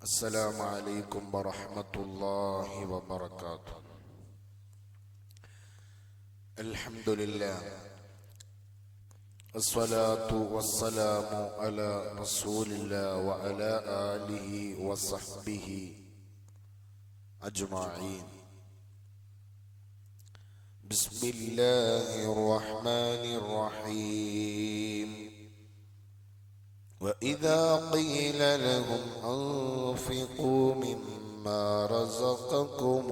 السلام عليكم ورحمة الله وبركاته. الحمد لله الصلاة والسلام على رسول الله وعلى آله وصحبه أجمعين. بسم الله الرحمن الرحيم. وإذا قيل لهم أنفقوا مما رزقكم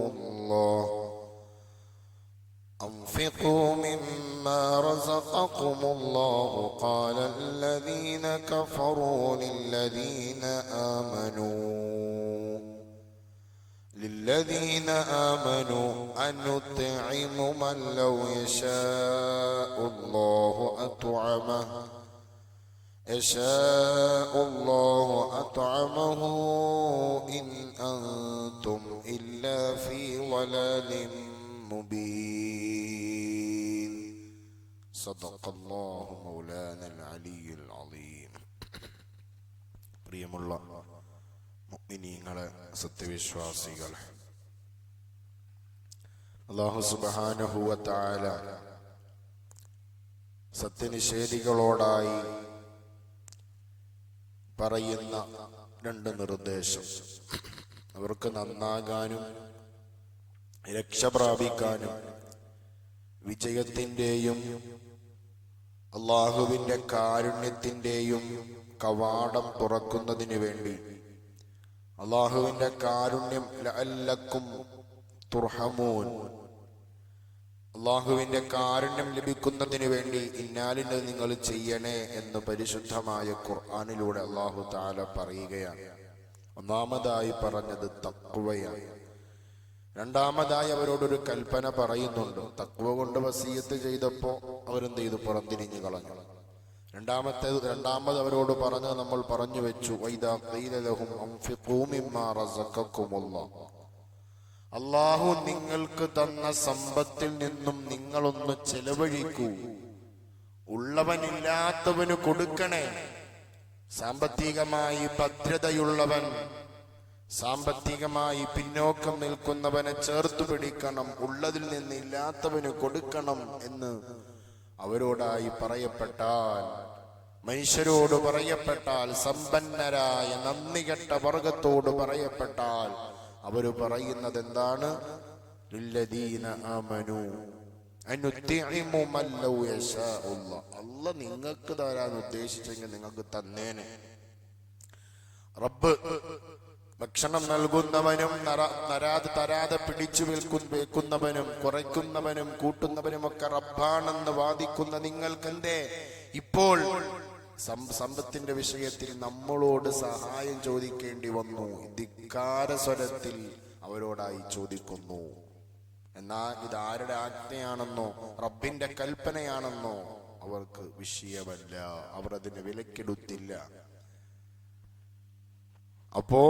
الله قال الذين كفروا للذين آمنوا أنطعم من لو يشاء الله أطعمه إن أنتم إلا في ضلال مبين. صدق الله مولانا العلي العظيم. പ്രിയമുള്ള മുഅ്മിനീങ്ങളെ, സത്യവിശ്വാസികളെ, അല്ലാഹു സുബ്ഹാനഹു വ തആല സത്യനിഷേധികളോടായി പറയുന്ന രണ്ട് നിർദ്ദേശം, അവർക്ക് നന്നാകാനും രക്ഷ പ്രാപിക്കാനും വിജയത്തിൻ്റെയും അള്ളാഹുവിൻ്റെ കാരുണ്യത്തിൻ്റെയും കവാടം തുറക്കുന്നതിന് വേണ്ടി അള്ളാഹുവിൻ്റെ കാരുണ്യം ലഅല്ലക്കും തുർഹമൂൻ, അള്ളാഹുവിൻ്റെ കാരുണ്യം ലഭിക്കുന്നതിന് വേണ്ടി ഇന്നാലിന് നിങ്ങൾ ചെയ്യണേ എന്ന് പരിശുദ്ധമായ ഖുർആനിലൂടെ അള്ളാഹു തആല പറയുകയാണ്. ഒന്നാമതായി പറഞ്ഞത് തഖ്വയാണ്. രണ്ടാമതായി അവരോടൊരു കൽപ്പന പറയുന്നുണ്ട്. തഖ്വ കൊണ്ട് വസിയത്ത് ചെയ്തപ്പോൾ അവരെന്ത് ചെയ്തു? പുറംതിരിഞ്ഞു കളഞ്ഞു. രണ്ടാമത് അവരോട് പറഞ്ഞത് നമ്മൾ പറഞ്ഞു വെച്ചു. വൈദാ ഖീല ലഹും അൻഫിഖൂ മിമ്മാ റസഖക്കുമുല്ലാഹ്, അള്ളാഹു നിങ്ങൾക്ക് തന്ന സമ്പത്തിൽ നിന്നും നിങ്ങളൊന്ന് ചെലവഴിക്കൂ, ഉള്ളവനില്ലാത്തവന് കൊടുക്കണേ. സാമ്പത്തികമായി ഭദ്രതയുള്ളവൻ, സാമ്പത്തികമായി പിന്നോക്കം നിൽക്കുന്നവനെ ചേർത്തു പിടിക്കണം, ഉള്ളതിൽ നിന്ന് ഇല്ലാത്തവന് കൊടുക്കണം എന്ന് അവരോടായി പറയപ്പെട്ടാൽ, മനുഷ്യരോട് പറയപ്പെട്ടാൽ, സമ്പന്നരായ നന്ദികെട്ട വർഗത്തോട് പറയപ്പെട്ടാൽ അവര് പറയുന്നത് എന്താണ്? ലില്ലദീന ആമനൂ അനുത്തിഇമു മൻ ലൗ യശാഉല്ലാഹ്, അല്ലാഹ് നിങ്ങൾക്ക് തരാൻ ഉദ്ദേശിച്ചെങ്കിൽ നിങ്ങൾക്ക് തന്നേനെ. റബ്ബ് ഭക്ഷണം നൽകുന്നവനും തരാതെ പിടിച്ചു വെക്കുന്നവനും കുറയ്ക്കുന്നവനും കൂട്ടുന്നവനും ഒക്കെ റബ്ബാണെന്ന് വാദിക്കുന്ന നിങ്ങൾക്കെന്തേ ഇപ്പോൾ സമ്പത്തിന്റെ വിഷയത്തിൽ നമ്മളോട് സഹായം ചോദിക്കേണ്ടി വന്നു? ധിക്കാര സ്വരത്തിൽ അവരോടായി ചോദിക്കുന്നു. എന്നാൽ ഇതാരുടെ ആജ്ഞയാണെന്നോ റബ്ബിന്റെ കൽപ്പനയാണെന്നോ അവർക്ക് വിഷയമല്ല, അവർ അതിന് വിലക്കെടുത്തില്ല. അപ്പോ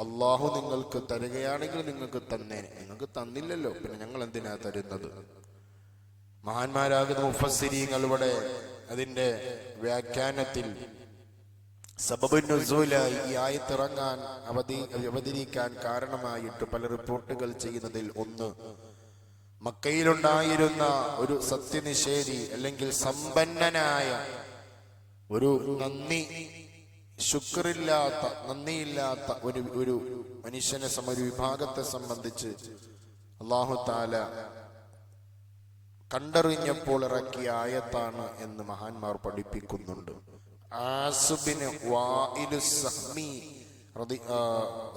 അല്ലാഹു നിങ്ങൾക്ക് തരികയാണെങ്കിൽ നിങ്ങൾക്ക് തന്നേനെ. നിങ്ങൾക്ക് തന്നില്ലല്ലോ, പിന്നെ ഞങ്ങൾ എന്തിനാ തരുന്നത്? മഹാന്മാരാകുന്ന മുഫസ്സിരീങ്ങൾ ഇവിടെ അതിന്റെ വ്യാഖ്യാനത്തിൽ സബബുൻ നുസൂലായി ഈ ആയത്ത് ഇറങ്ങാൻ അവതരിക്കാൻ കാരണമായിട്ട് പല റിപ്പോർട്ടുകൾ ചെയ്യുന്നതിൽ ഒന്ന്, മക്കയിലുണ്ടായിരുന്ന ഒരു സത്യനിഷേധി അല്ലെങ്കിൽ സമ്പന്നനായ ഒരു നന്ദിയില്ലാത്ത ഒരു മനുഷ്യനെ ഒരു വിഭാഗത്തെ സംബന്ധിച്ച് അല്ലാഹു തആല കണ്ടറിഞ്ഞപ്പോൾ ഇറക്കിയ ആയത്താണ് എന്ന് മഹാന്മാർ പഠിപ്പിക്കുന്നുണ്ട്. ആസുബിന്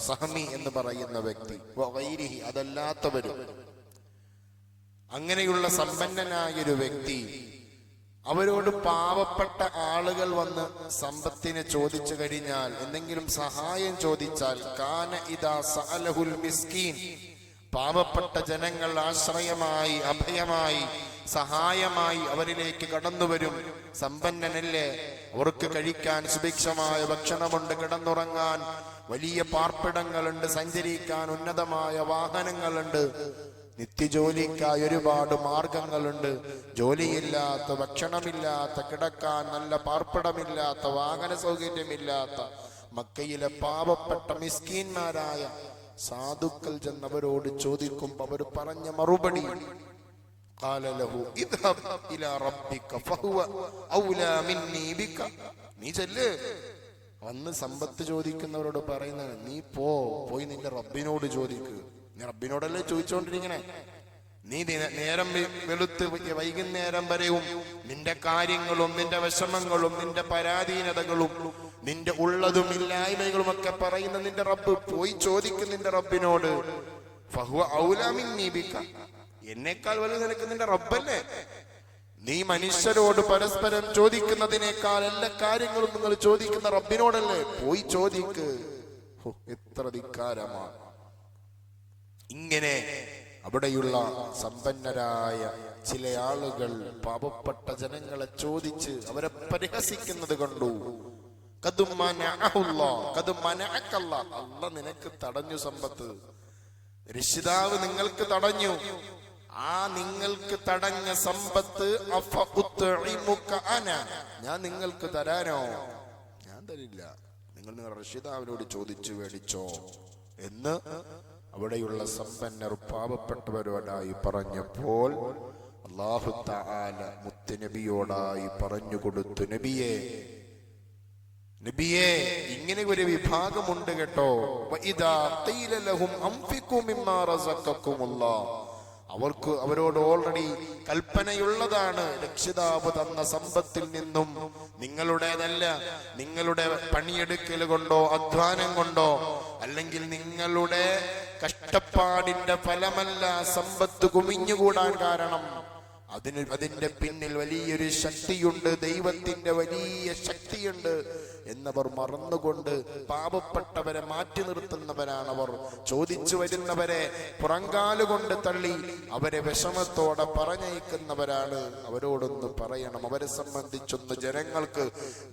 സഹമി എന്ന് പറയുന്ന വ്യക്തി, അതല്ലാത്തവരും, അങ്ങനെയുള്ള സമ്പന്നനായൊരു വ്യക്തി അവരോട് പാവപ്പെട്ട ആളുകൾ വന്ന് സമ്പത്തിനെ ചോദിച്ചു കഴിഞ്ഞാൽ, എന്തെങ്കിലും സഹായം ചോദിച്ചാൽ, കാന ഇദാ സഅലഹുൽ മിസ്കീൻ, പാവപ്പെട്ട ജനങ്ങൾ ആശ്രയമായി അഭയമായി സഹായമായി അവരിലേക്ക് കടന്നുവരും. സമ്പന്നനല്ലേ, അവർക്ക് കഴിക്കാൻ സുഭിക്ഷമായ ഭക്ഷണമുണ്ട്, കിടന്നുറങ്ങാൻ വലിയ പാർപ്പിടങ്ങളുണ്ട്, സഞ്ചരിക്കാൻ ഉന്നതമായ വാഹനങ്ങളുണ്ട്. നിത്യജോലിക്കായി ഒരുപാട് മാർഗങ്ങളുണ്ട്. ജോലിയില്ലാത്ത, ഭക്ഷണമില്ലാത്ത, കിടക്കാൻ നല്ല പാർപ്പിടമില്ലാത്ത, വാഹന സൗകര്യമില്ലാത്ത മക്കയിലെ പാവപ്പെട്ട മിസ്കീന്മാരായ സാധുക്കൾ ചെന്നവരോട് ചോദിക്കുമ്പോൾ അവർ പറഞ്ഞ മറുപടി, നീ ചെല്ല്. വന്ന് സമ്പത്ത് ചോദിക്കുന്നവരോട് പറയുന്നത്, നീ പോയി നിന്റെ റബ്ബിനോട് ചോദിക്ക്. നീ റബ്ബിനോടല്ലേ ചോദിച്ചോണ്ടിരിക്കണേ. നീ നേരം വെളുത്ത് വൈകുന്നേരം വരെയും നിന്റെ കാര്യങ്ങളും നിന്റെ വിഷമങ്ങളും നിന്റെ പരാധീനതകളും നിന്റെ ഉള്ളതും ഇല്ലായ്മകളും ഒക്കെ പറയുന്ന നിന്റെ റബ്ബ്, പോയി ചോദിക്കും നിന്റെ റബ്ബിനോട്. ഫഹുവ ഔലാ മിന്നീ ബിക, എന്നേക്കാൾ വലുത് നിനക്ക് നിന്റെ റബ്ബല്ലേ. നീ മനുഷ്യരോട് പരസ്പരം ചോദിക്കുന്നതിനേക്കാൾ എല്ലാ കാര്യങ്ങളും നിങ്ങൾ ചോദിക്കുന്ന റബ്ബിനോടല്ലേ, പോയി ചോദിക്ക്. എത്ര ധിക്കാരമാണ്. ഇങ്ങനെ അവിടെയുള്ള സമ്പന്നരായ ചില ആളുകൾ പാവപ്പെട്ട ജനങ്ങളെ ചോദിച്ച് അവരെ പരിഹസിക്കുന്നത് കണ്ടു. അല്ലാഹ് നിനക്ക് തടഞ്ഞു സമ്പത്ത്, രക്ഷിതാവ് നിങ്ങൾക്ക് തടഞ്ഞു. ആ നിങ്ങൾക്ക് തടഞ്ഞ സമ്പത്ത് ഞാൻ നിങ്ങൾക്ക് തരാനോ? ഞാൻ തരില്ല, നിങ്ങൾ നിങ്ങളുടെ രക്ഷിതാവിനോട് ചോദിച്ചു മേടിച്ചോ എന്ന് അവിടെയുള്ള സമ്പന്നർ പാവപ്പെട്ടവരോടായി പറഞ്ഞപ്പോൾ അല്ലാഹു തആല മുത്തുനബിയോടായി പറഞ്ഞു കൊടുത്തു, നബിയേ ഇങ്ങനെ ഒരു വിഭാഗമുണ്ട് കേട്ടോ. വഇദാ ഖീല ലഹും അൻഫിഖൂ മിമ്മാ റസഖക്കുമുല്ലാഹ്, അവരോട് ഓൾറെഡി കൽപ്പനയുള്ളതാണ്, രക്ഷിതാവ് തന്ന സമ്പത്തിൽ നിന്നും നിങ്ങളുടേതല്ല, നിങ്ങളുടെ പണിയെടുക്കൽ കൊണ്ടോ അധ്വാനം കൊണ്ടോ അല്ലെങ്കിൽ നിങ്ങളുടെ കഷ്ടപ്പാടിന്റെ ഫലമല്ല സമ്പത്ത് കുമിഞ്ഞുകൂടാൻ കാരണം. അതിന്റെ പിന്നിൽ വലിയൊരു ശക്തിയുണ്ട്, ദൈവത്തിന്റെ വലിയ ശക്തിയുണ്ട് എന്നവർ മറന്നുകൊണ്ട് പാവപ്പെട്ടവരെ മാറ്റി നിർത്തുന്നവരാണവർ. ചോദിച്ചു വരുന്നവരെ പുറങ്കാലുകൊണ്ട് തള്ളി അവരെ വിഷമത്തോടെ പറഞ്ഞയക്കുന്നവരാണ്. അവരോടൊന്ന് പറയണം, അവരെ സംബന്ധിച്ചൊന്ന് ജനങ്ങൾക്ക്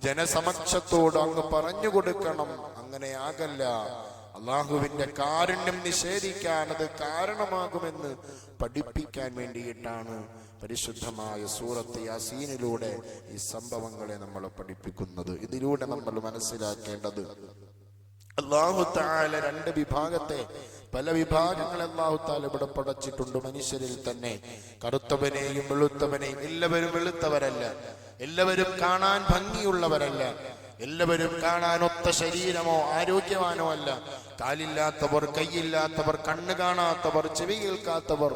ജനസമക്ഷത്തോട് അങ്ങ് പറഞ്ഞു കൊടുക്കണം. അങ്ങനെ ആകല്ല, അള്ളാഹുവിന്റെ കാരുണ്യം നിഷേധിക്കാൻ അത് കാരണമാകുമെന്ന് പഠിപ്പിക്കാൻ വേണ്ടിയിട്ടാണ് പരിശുദ്ധമായ സൂറത്ത് യാസീനിലൂടെ ഈ സംഭവങ്ങളെ നമ്മൾ പഠിപ്പിക്കുന്നത്. ഇതിലൂടെ നമ്മൾ മനസ്സിലാക്കേണ്ടത്, അല്ലാഹു തആല രണ്ട് വിഭാഗത്തെ, പല വിഭാഗങ്ങളെ അല്ലാഹു തആല ഇവിടെ പടച്ചിട്ടുണ്ട് മനുഷ്യരിൽ തന്നെ. കറുത്തവനെയും വെളുത്തവനെയും, എല്ലാവരും വെളുത്തവരല്ല, എല്ലാവരും കാണാൻ ഭംഗിയുള്ളവരല്ല, എല്ലാവരും കാണാൻ ഒത്ത ശരീരമോ ആരോഗ്യവാനോ അല്ല. കാലില്ലാത്തവർ, കൈയില്ലാത്തവർ, കണ്ണ് കാണാത്തവർ, ചെവി കേൾക്കാത്തവർ,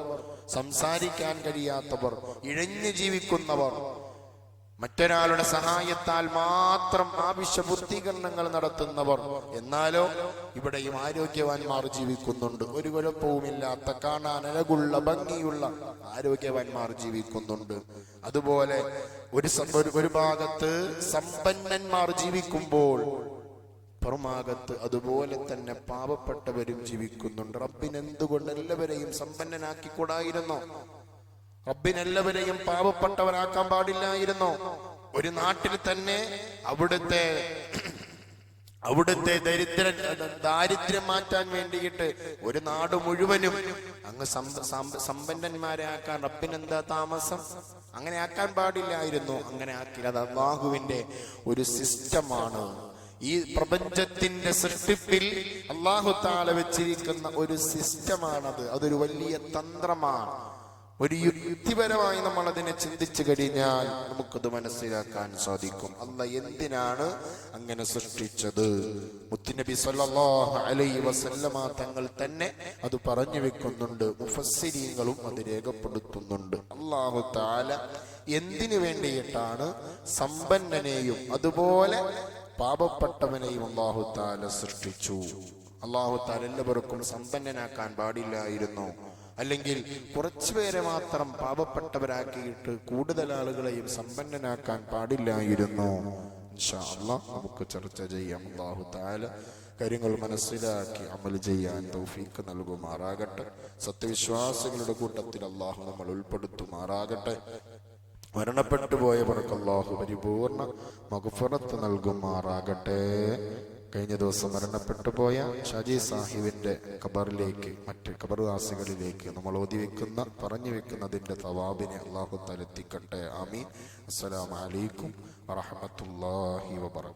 സംസാരിക്കാൻ കഴിയാത്തവർ, ഇഴഞ്ഞു ജീവിക്കുന്നവർ, മറ്റൊരാളുടെ സഹായത്താൽ മാത്രം ആവശ്യ പൂർത്തീകരണങ്ങൾ നടത്തുന്നവർ. എന്നാലോ ഇവിടെയും ആരോഗ്യവാന്മാർ ജീവിക്കുന്നുണ്ട്. ഒരു കുഴപ്പവുമില്ലാത്ത, കാണാൻ അഴകുള്ള, ഭംഗിയുള്ള ആരോഗ്യവാന്മാർ ജീവിക്കുന്നുണ്ട്. അതുപോലെ ഒരു ഭാഗത്ത് സമ്പന്നന്മാർ ജീവിക്കുമ്പോൾ പുറമാകത്ത് അതുപോലെ തന്നെ പാവപ്പെട്ടവരും ജീവിക്കുന്നുണ്ട്. റബ്ബിനെന്തുകൊണ്ട് എല്ലാവരെയും സമ്പന്നനാക്കിക്കൂടായിരുന്നോ? റബ്ബിനെല്ലാവരെയും പാവപ്പെട്ടവരാക്കാൻ പാടില്ലായിരുന്നോ? ഒരു നാട്ടിൽ തന്നെ അവിടുത്തെ ദാരിദ്ര്യം മാറ്റാൻ വേണ്ടിയിട്ട് ഒരു നാട് മുഴുവനും അങ്ങ് സമ്പന്നന്മാരെ ആക്കാൻ റബ്ബിനെന്താ താമസം? അങ്ങനെ ആക്കാൻ പാടില്ലായിരുന്നു. അങ്ങനെ ആക്കില്ല. അത് അല്ലാഹുവിന്റെ ഒരു സിസ്റ്റമാണ്. ഈ പ്രപഞ്ചത്തിന്റെ സൃഷ്ടിപ്പിൽ അല്ലാഹു തആല വെച്ചിരിക്കുന്ന ഒരു സിസ്റ്റമാണത്. അതൊരു വലിയ തന്ത്രമാണ്. ഒരു യുക്തിപരമായി നമ്മൾ അതിനെ ചിന്തിച്ചു കഴിഞ്ഞാൽ നമുക്കത് മനസ്സിലാക്കാൻ സാധിക്കും. അല്ലാഹ് എന്തിനാണ് അങ്ങനെ സൃഷ്ടിച്ചത്? മുത്തുനബി സല്ലല്ലാഹു അലൈഹി വസല്ലമ തങ്ങൾ തന്നെ അത് പറഞ്ഞു വെക്കുന്നുണ്ട്. മുഫസ്സിരീങ്ങളും അത് രേഖപ്പെടുത്തുന്നുണ്ട്. അല്ലാഹു തആല എന്തിനു വേണ്ടിയിട്ടാണ് സമ്പന്നനെയും അതുപോലെ പാപപ്പെട്ടവനെയും അല്ലാഹു തആല സൃഷ്ടിച്ചു? അല്ലാഹു തആല എല്ലാവർക്കും സമ്പന്നനാക്കാൻ പാടില്ലായിരുന്നു, അല്ലെങ്കിൽ കുറച്ചുപേരെ മാത്രം പാപപ്പെട്ടവരാക്കിയിട്ട് കൂടുതൽ ആളുകളെയും സമ്പന്നനാക്കാൻ പാടില്ലായിരുന്നു? ഇൻഷാ അല്ലാഹ് നമുക്ക് ചർച്ച ചെയ്യാം. അല്ലാഹു തആല കാര്യങ്ങൾ മനസ്സിലാക്കി അമൽ ചെയ്യാൻ തൗഫീഖ് നൽകുമാറാകട്ടെ. സത്യവിശ്വാസികളുടെ കൂട്ടത്തിൽ അല്ലാഹു നമ്മൾ ഉൾപ്പെടുത്തുമാറാകട്ടെ. മരണപ്പെട്ടു പോയവർക്ക് അല്ലാഹു പരിപൂർണ മഗ്ഫിറത്ത് നൽകുമാറാകട്ടെ. കഴിഞ്ഞ ദിവസം മരണപ്പെട്ടു പോയ ഷാജി സാഹിബിന്റെ ഖബറിലേക്ക്, മറ്റ് ഖബർവാസികളിലേക്ക് നമ്മൾ ഓതിവെക്കുന്ന പറഞ്ഞു വെക്കുന്നതിന്റെ തവാബിനെ അല്ലാഹു തആല എത്തിക്കട്ടെ. ആമീൻ. അസ്സലാമു അലൈക്കും വറഹ്മത്തുള്ളാഹി വബറകാതുഹു.